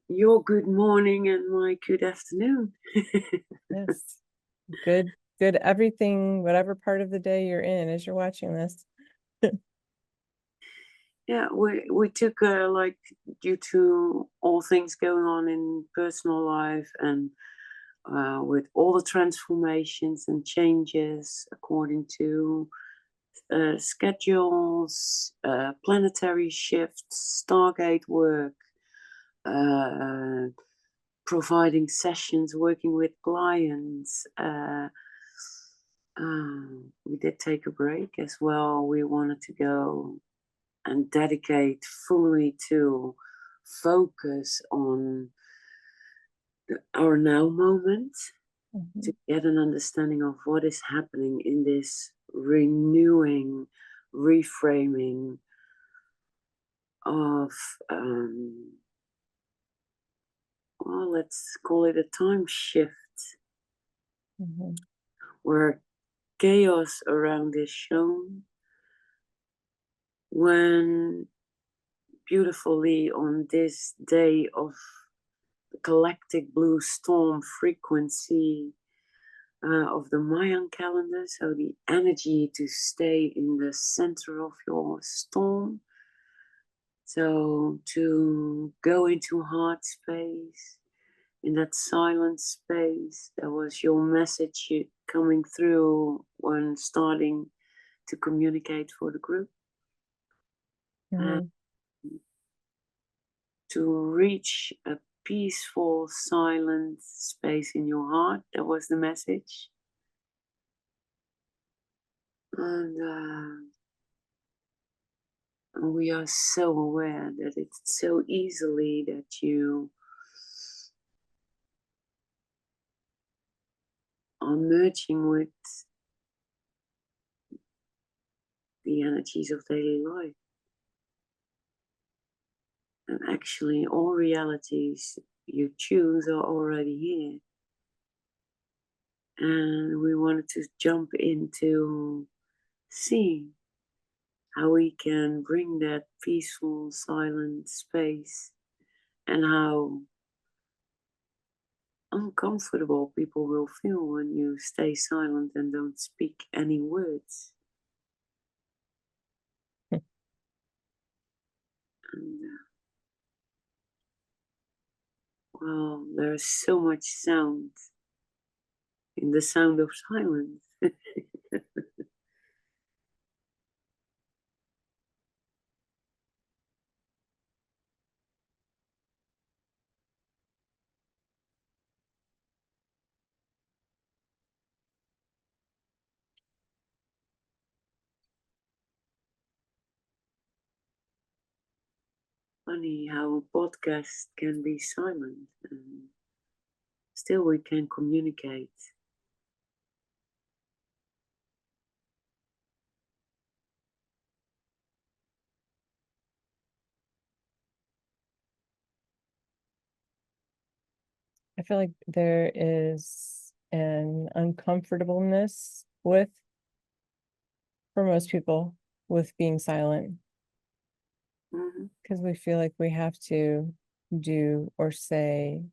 your good morning and my good afternoon. Yes. Good everything, whatever part of the day you're in as you're watching this. Yeah, we took like due to all things going on in personal life and with all the transformations and changes according to schedules, planetary shifts, Stargate work, uh, providing sessions, working with clients. We did take a break as well. We wanted to go and dedicate fully to focus on our now moment to Mhm. get an understanding of what is happening in this renewing, reframing of, well, let's call it a time shift Mhm. where chaos around is shown when beautifully on this day of the galactic blue storm frequency of the Mayan calendar. So the energy to stay in the center of your storm. So to go into heart space, in that silent space, that was your message coming through when starting to communicate for the group. And Mhm. to reach a peaceful, silent space in your heart. That was the message. And we are so aware that it's so easily that you are merging with the energies of daily life. And actually, all realities you choose are already here. And we wanted to jump into seeing how we can bring that peaceful, silent space and how uncomfortable people will feel when you stay silent and don't speak any words. And well, there's so much sound in the sound of silence. Funny how a podcast can be silent and still we can communicate. I feel like there is an uncomfortableness with, for most people, with being silent Mhm. because we feel like we have to do or say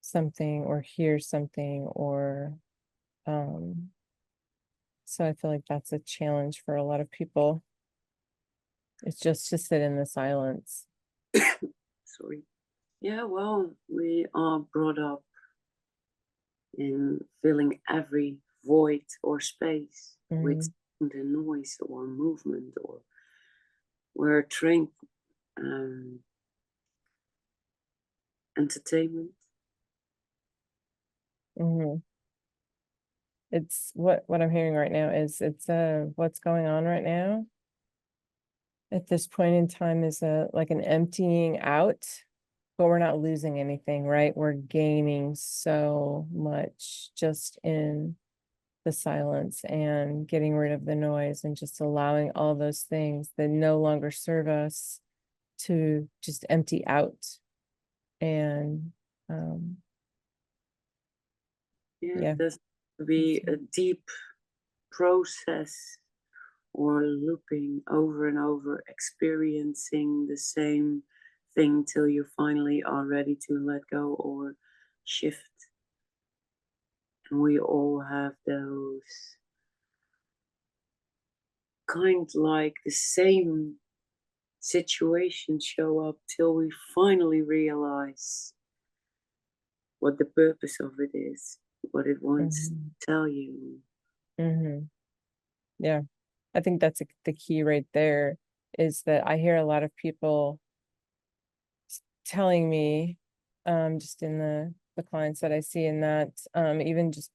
something or hear something or um so I feel like that's a challenge for a lot of people. It's just to sit in the silence. Sorry. Yeah, well, we are brought up in filling every void or space with Mhm. sound and noise or movement, or we're trained entertainment. Mhm. It's what I'm hearing right now is it's what's going on right now at this point in time is a like an emptying out, but we're not losing anything, right? We're gaining so much just in the silence and getting rid of the noise and just allowing all those things that no longer serve us to just empty out. And um Yeah, yeah, it doesn't have to be a deep process or looping over and over, experiencing the same thing till you finally are ready to let go or shift. And we all have those kind like the same situations show up till we finally realize what the purpose of it is, what it wants to tell you. Yeah, I think that's the key right there, is that I hear a lot of people telling me, just in the clients that I see, in that, even just,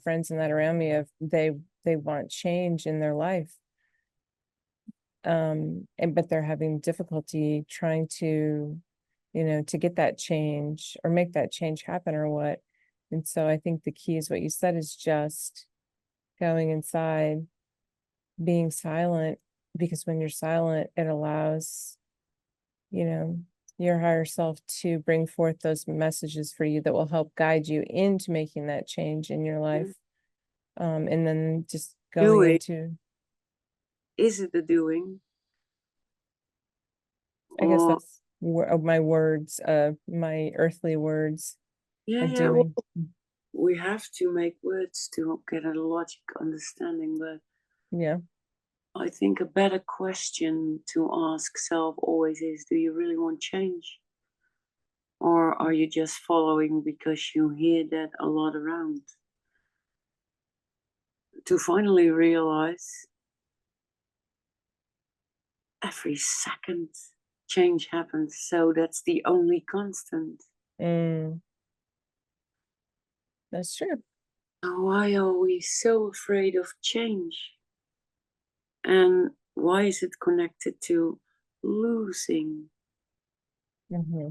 friends and that around me, of they want change in their life. But they're having difficulty trying to, to get that change or make that change happen or what. And so I think the key is what you said, is just going inside, being silent, because when you're silent, it allows, your higher self to bring forth those messages for you that will help guide you into making that change in your life. And then just going Doing, into, is it the doing? I guess Or, that's my words, my earthly words yeah, of yeah, well, doing. we have to make words to get a logic understanding, but Yeah. I think a better question to ask self always is, do you really want change? Or are you just following because you hear that a lot around? To finally realize every second change happens, so that's the only constant. Mm, that's true. Why are we so afraid of change? And why is it connected to losing? Hmm.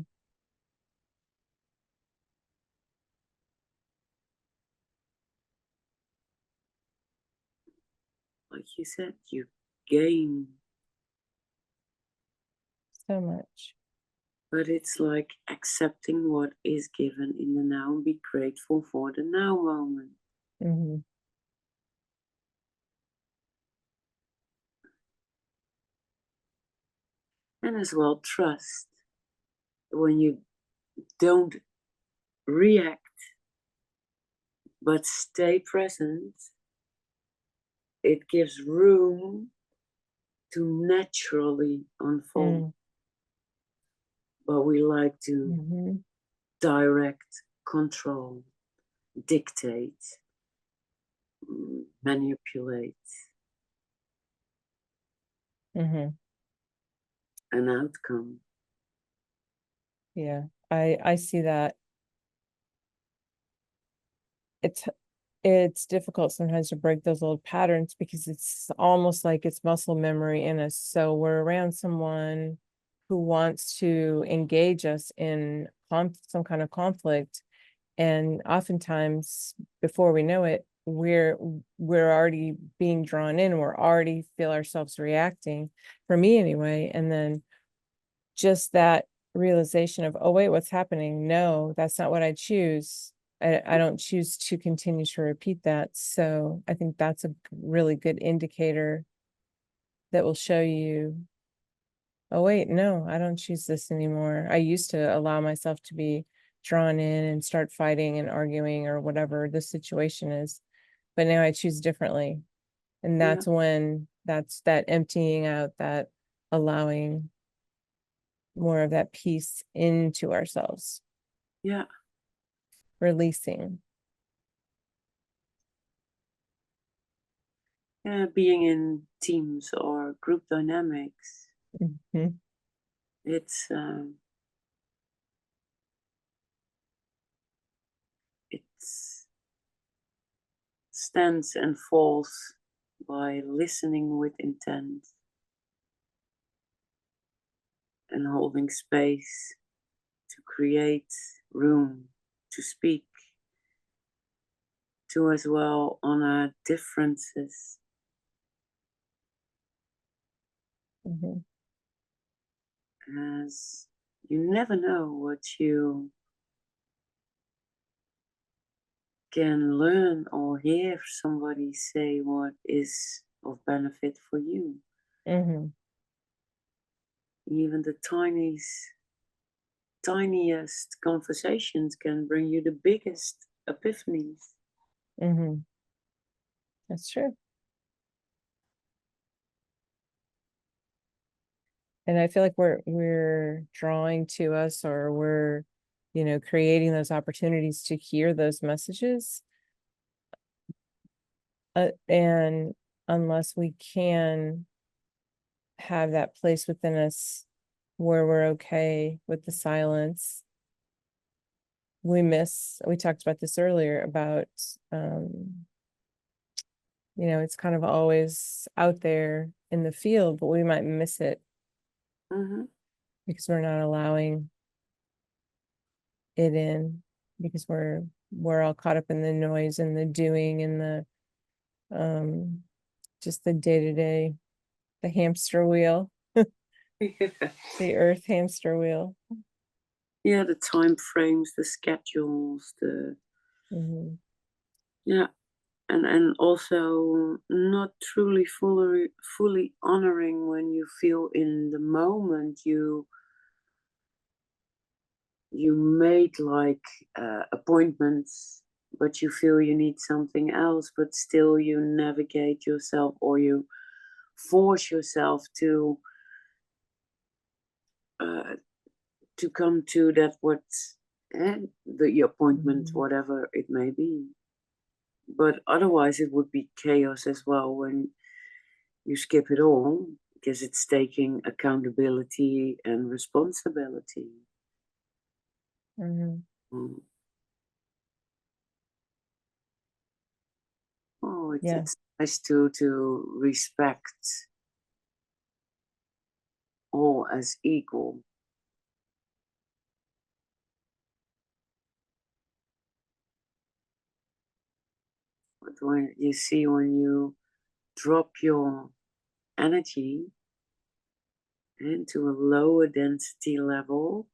Like you said, you gain, So much. but it's like accepting what is given in the now and be grateful for the now moment. Hmm. And as well, trust. When you don't react but stay present, it gives room to naturally unfold. Mm. But we like to Hmm. direct, control, dictate, manipulate Hmm. an outcome. Yeah, I see that. It's it's difficult sometimes to break those old patterns, because it's almost like it's muscle memory in us. So we're around someone who wants to engage us in some kind of conflict, and oftentimes, before we know it, we're already being drawn in. We're already feel ourselves reacting, for me anyway. And then just that realization of, oh wait, what's happening? No, that's not what I choose. I don't choose to continue to repeat that. So I think that's a really good indicator that will show you, oh wait, no, I don't choose this anymore. I used to allow myself to be drawn in and start fighting and arguing or whatever the situation is, but now I choose differently. And Yeah, that's that emptying out, that allowing more of that peace into ourselves, yeah, releasing. yeah. Being in teams or group dynamics, Hmm. it's it's stands and falls by listening with intent and holding space to create room to speak, to as well honor differences, Hmm. as you never know what you can learn or hear somebody say what is of benefit for you. Hmm. Even the tiniest. tiniest conversations can bring you the biggest epiphanies. Mm-hmm. That's true. And I feel like we're drawing to us, or we're, creating those opportunities to hear those messages. And unless we can have that place within us where we're okay with the silence, we talked about this earlier about, it's kind of always out there in the field, but we might miss it Mm-hmm. because we're not allowing it in, because we're all caught up in the noise and the doing and the just the day-to-day, the hamster wheel, the earth hamster wheel. Yeah, the time frames, the schedules, Mm-hmm. yeah, and also not truly fully honoring when you feel in the moment you made like appointments, but you feel you need something else, but still you navigate yourself, or you force yourself uh, to come to that what the appointment, Mm-hmm. whatever it may be. But otherwise, it would be chaos as well when you skip it all, because it's taking accountability and responsibility. Mm-hmm. Mm. Oh, Yeah. it's nice to respect all as equal. But when you see, when you drop your energy into a lower density level,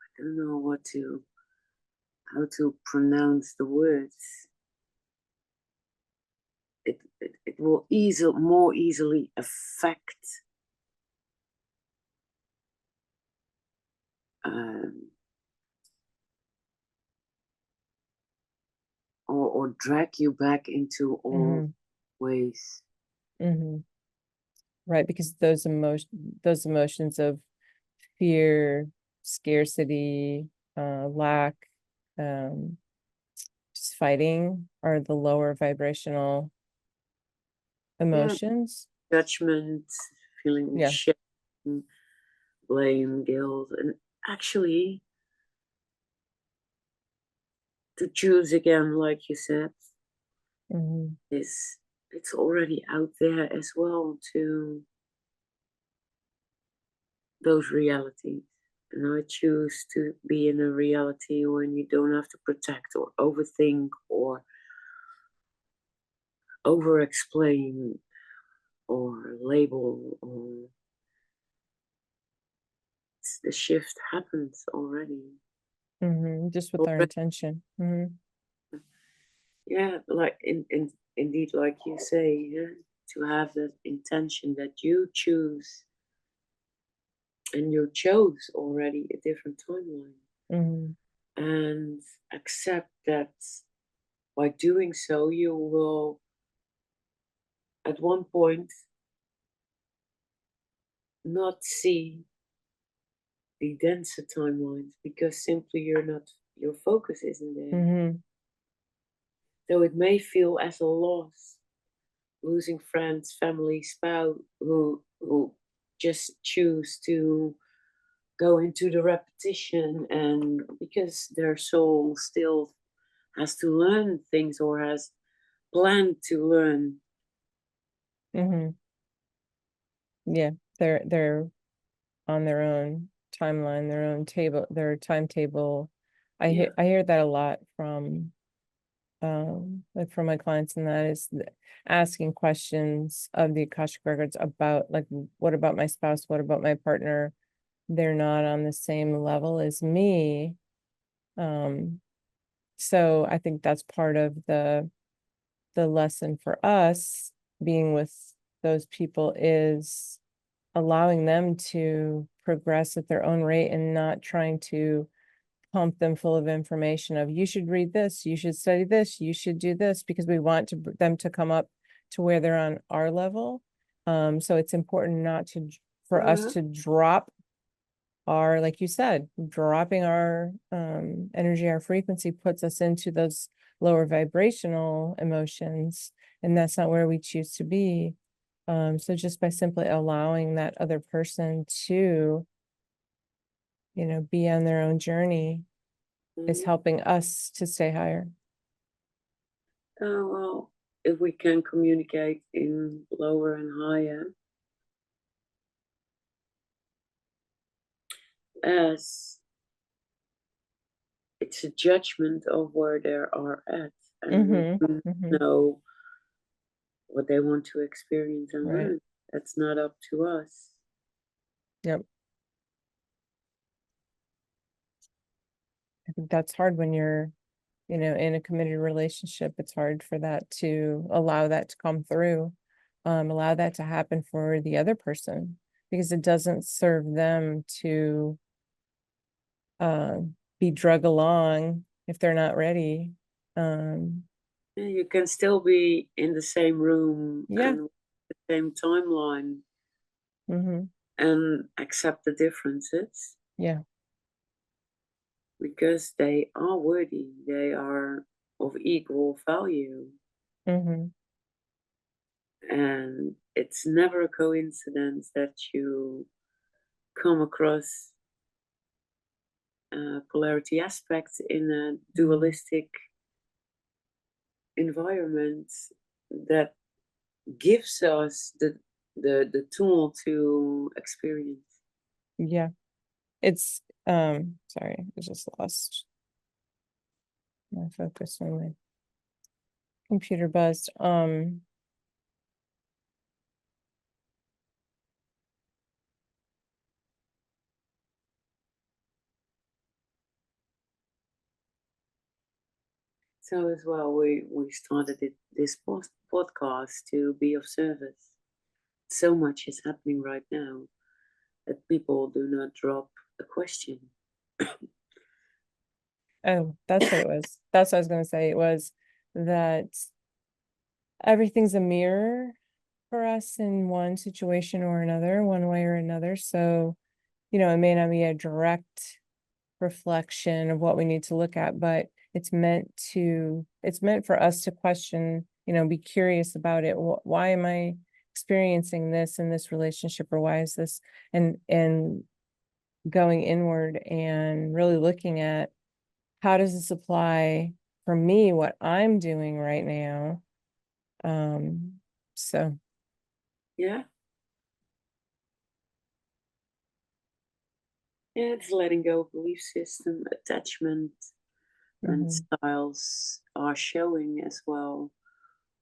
I don't know how to pronounce the words. It will more easily affect um, or drag you back into all Mm-hmm. ways. Mm-hmm. Right, because those emotions of fear, scarcity, lack, um, just fighting are the lower vibrational Yeah, emotions. judgment, feeling Yeah. shame, blame, guilt, and actually to choose again, like you said, Mm-hmm. is it's already out there as well to those realities. And I choose to be in a reality when you don't have to protect or overthink or over explain or label, or the shift happens already. Mm-hmm. Just with our Already, intention. Mm-hmm. yeah, like indeed, like you say, yeah, to have that intention that you choose, and you chose already a different timeline, Mm-hmm. and accept that by doing so, you will at one point not see the denser timelines, because simply your focus isn't there. Mm-hmm. So it may feel as a loss, losing friends, family, spouse who just choose to go into the repetition, and because their soul still has to learn things or has planned to learn. Mm-hmm. Yeah. They're on their own timeline, their own table, their timetable. Yeah, I hear that a lot from like from my clients, and that is asking questions of the Akashic records about, like, what about my spouse, what about my partner, they're not on the same level as me, So I think that's part of the lesson for us being with those people is allowing them to progress at their own rate and not trying to pump them full of information of you should read this, you should study this, you should do this, because we want them to come up to where they're on our level. So it's important not to for us to drop our, like you said, dropping our energy, our frequency puts us into those lower vibrational emotions, and that's not where we choose to be. So just by simply allowing that other person to, be on their own journey is helping us to stay higher. Well, if we can communicate in lower and higher, as it's a judgment of where they are at, and we don't know what they want to experience and Right. learn. That's not up to us. Yep. I think that's hard when you're, in a committed relationship. It's hard for that to allow that to come through, allow that to happen for the other person, because it doesn't serve them to be drug along if they're not ready. Yeah, you can still be in the same room Yeah. and the same timeline Mm-hmm. and accept the differences. Yeah. Because they are worthy, they are of equal value. Mm-hmm. And it's never a coincidence that you come across polarity aspects in a dualistic environment that gives us the tool to experience. Yeah. It's sorry, I just lost my focus when my computer buzzed. So as well, we started this podcast to be of service. So much is happening right now that people do not drop a question. Oh, that's what it was. That's what I was going to say. It was that everything's a mirror for us in one situation or another, one way or another. So, it may not be a direct reflection of what we need to look at, but it's meant for us to question, be curious about it. Why am I experiencing this in this relationship, or why is this, and going inward and really looking at how does this apply for me, what I'm doing right now. So Yeah. Yeah, it's letting go of belief system, attachment, and styles are showing as well.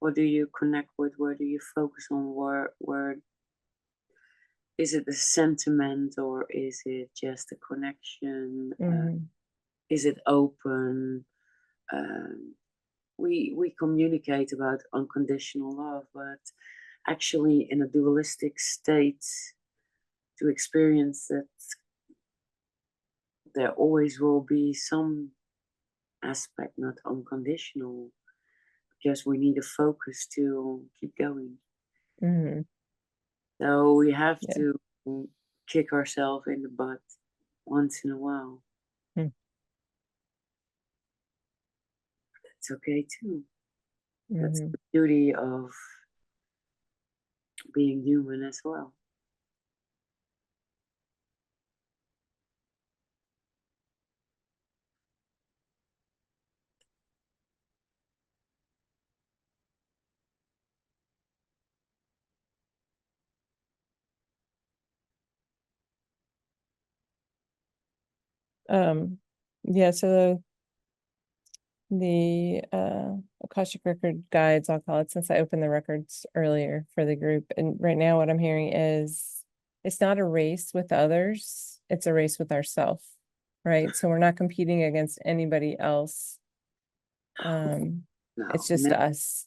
What do you connect with? Where do you focus on? Where is it a sentiment or is it just a connection? Is it open? Um, we communicate about unconditional love, but actually in a dualistic state, to experience that there always will be some aspect not unconditional, because we need a focus to keep going. So we have yeah. to kick ourselves in the butt once in a while. That's okay too. That's the beauty of being human as well. Yeah, so the Akashic Record Guides, I'll call it, since I opened the records earlier for the group. And right now what I'm hearing is it's not a race with others, it's a race with ourselves. right? So we're not competing against anybody else. No, It's just us.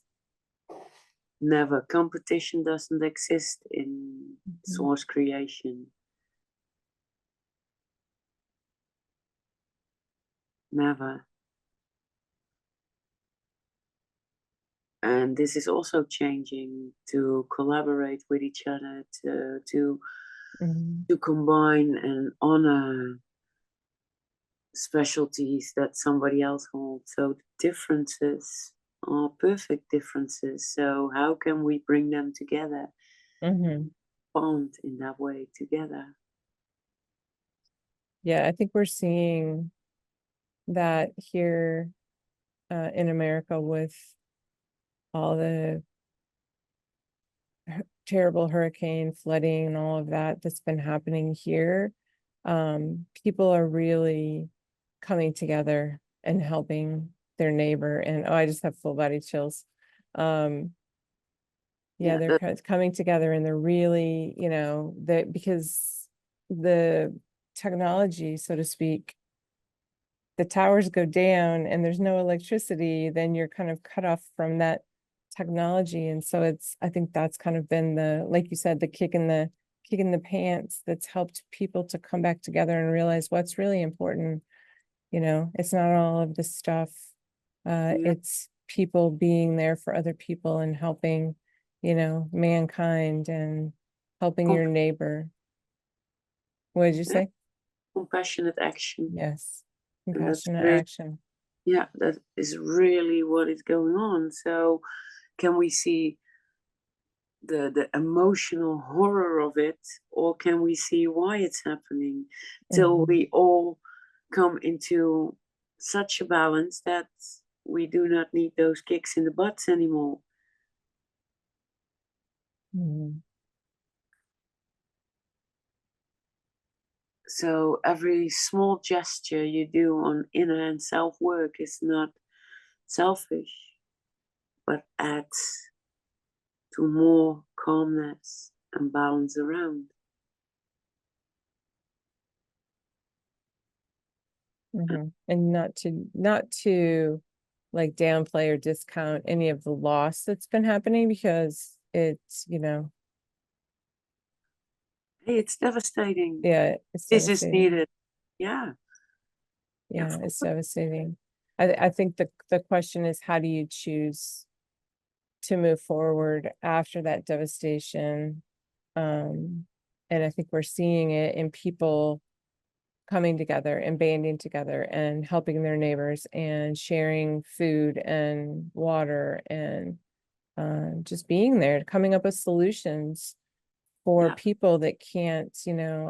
never. Competition doesn't exist in Mhm. source creation. Never. And this is also changing, to collaborate with each other, Mhm. to combine and honor specialties that somebody else holds. So the differences are perfect differences. So how can we bring them together, Mhm. bond in that way together? Yeah, I think we're seeing that here in America with all the terrible hurricane flooding and all of that that's been happening here. People are really coming together and helping their neighbor. And oh, I just have full body chills. Yeah, Yeah, they're that, coming together and they're really, you know, that because the technology, so to speak, the towers go down and there's no electricity, then you're kind of cut off from that technology. And so I think that's kind of been the, like you said, the kick in the pants that's helped people to come back together and realize what's really important. You know, it's not all of this stuff. yeah, It's people being there for other people and helping, you know, mankind and helping com- your neighbor. What did you yeah, say? compassionate action. Yes. And that's Compassionate really, action. yeah, that is really what is going on. So can we see the emotional horror of it, or can we see why it's happening, till Mhm. we all come into such a balance that we do not need those kicks in the butts anymore? Mhm. So every small gesture you do on inner and self work is not selfish, but adds to more calmness and balance around. And not to like downplay or discount any of the loss that's been happening because it's, you know, Hey, it's devastating. yeah, it's This is devastating. needed. Yeah. Yeah. Yeah, it's devastating. I think the question is how do you choose to move forward after that devastation? And I think we're seeing it in people coming together and banding together and helping their neighbors and sharing food and water and just being there, coming up with solutions for Yeah. people that can't, you know,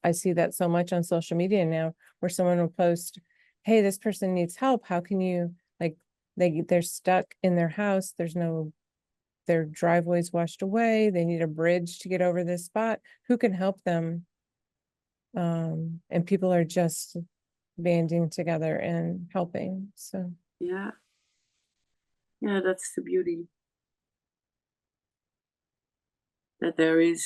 I see that so much on social media now where someone will post, hey, this person needs help. How can you like they're stuck in their house. Their driveway's washed away. They need a bridge to get over this spot. Who can help them? And people are just banding together and helping. So Yeah. Yeah, that's the beauty, that there is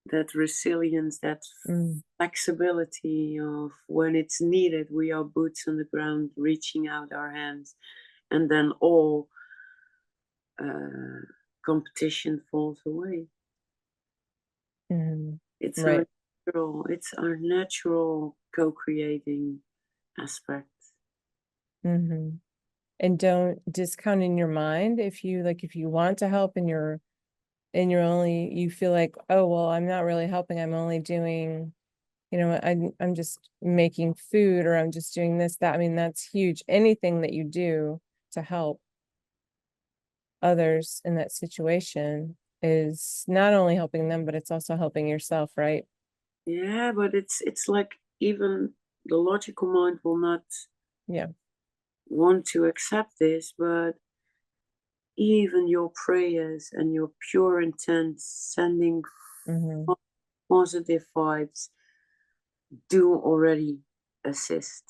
that resilience, that mm, flexibility of when it's needed, we are boots on the ground, reaching out our hands, and then all uh, competition falls away. mm, It's right. our natural co-creating aspect. hmm And don't discount in your mind if you want to help and you feel like, oh, well, I'm not really helping. I'm only doing, you know, I'm just making food or I'm just doing this, that. I mean, that's huge. Anything that you do to help others in that situation is not only helping them, but it's also helping yourself, right? Yeah, but it's like even the logical mind will not Yeah. want to accept this, but even your prayers and your pure intent, sending hmm positive vibes, do already assist.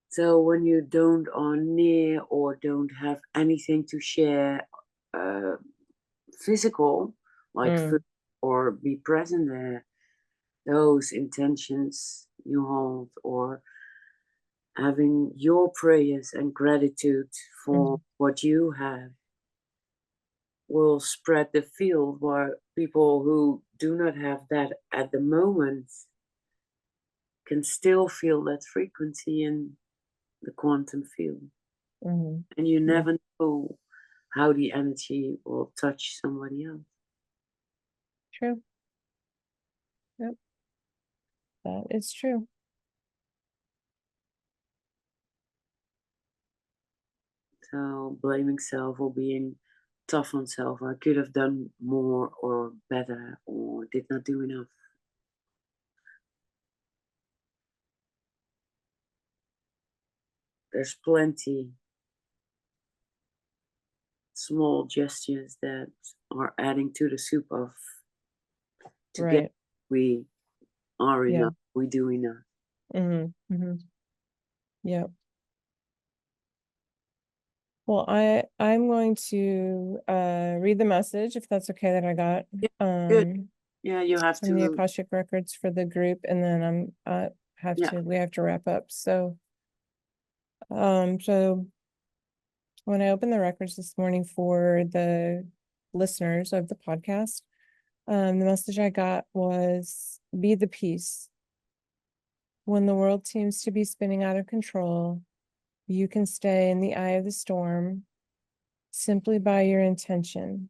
So when you don't are near or don't have anything to share, uh, physical, like food, Mm, or be present there, those intentions you hold, or having your prayers and gratitude for what you have, will spread the field where people who do not have that at the moment can still feel that frequency in the quantum field. Mhm. And you never know how the energy will touch somebody else. True. Yep. That is true. So blaming self or being tough on self, I could have done more or better or did not do enough. There's plenty small gestures that are adding to the soup of together Right. we are Yeah. enough, we do enough. Yep. Well, I'm going to read the message, if that's okay, that I got Good. Yeah, you have from the to. Akashic records for the group, and then Yeah. we have to wrap up. So so when I opened the records this morning for the listeners of the podcast, the message I got was, be the peace. When the world seems to be spinning out of control, you can stay in the eye of the storm simply by your intention.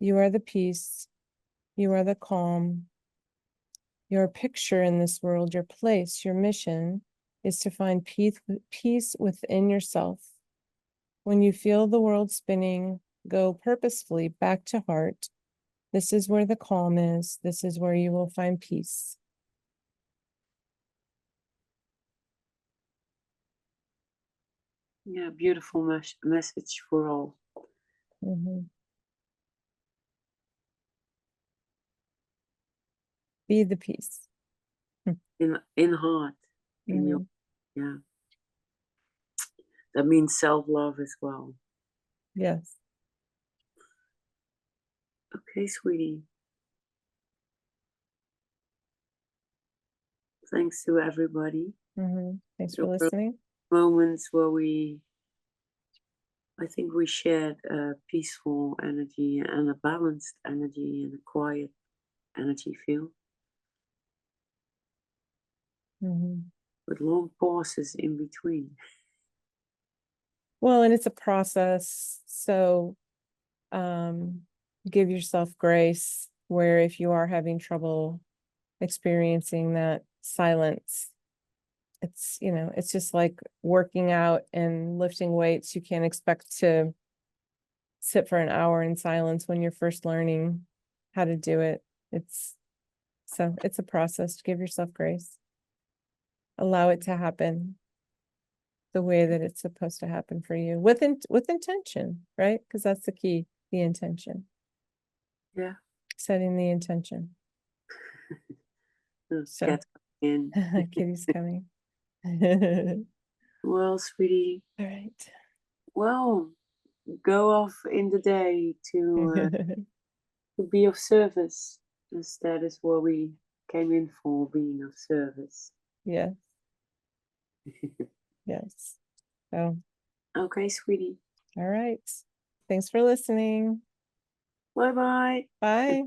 You are the peace. You are the calm. Your picture in this world, your place, your mission is to find peace within yourself. When you feel the world spinning, go purposefully back to heart. This is where the calm is. This is where you will find peace. Yeah, beautiful message for all. Be the peace. In heart, in your, yeah. That means self-love as well. Yes. Okay, sweetie. Thanks to everybody. Thanks There for were listening. moments where I think we shared a peaceful energy and a balanced energy and a quiet energy field with long pauses in between. Well, and it's a process. So give yourself grace where if you are having trouble experiencing that silence, it's, it's just like working out and lifting weights. You can't expect to sit for an hour in silence when you're first learning how to do it. It's a process. To give yourself grace. Allow it to happen the way that it's supposed to happen for you with intention, right? Because that's the key, the intention. Yeah. Setting the intention. So Cat in. Kitty's coming. Well, sweetie. All right. Well, go off in the day to be of service. As that is what we came in for, being of service. Yes. Yes. So. Okay, sweetie. All right. Thanks for listening. Bye-bye. Bye.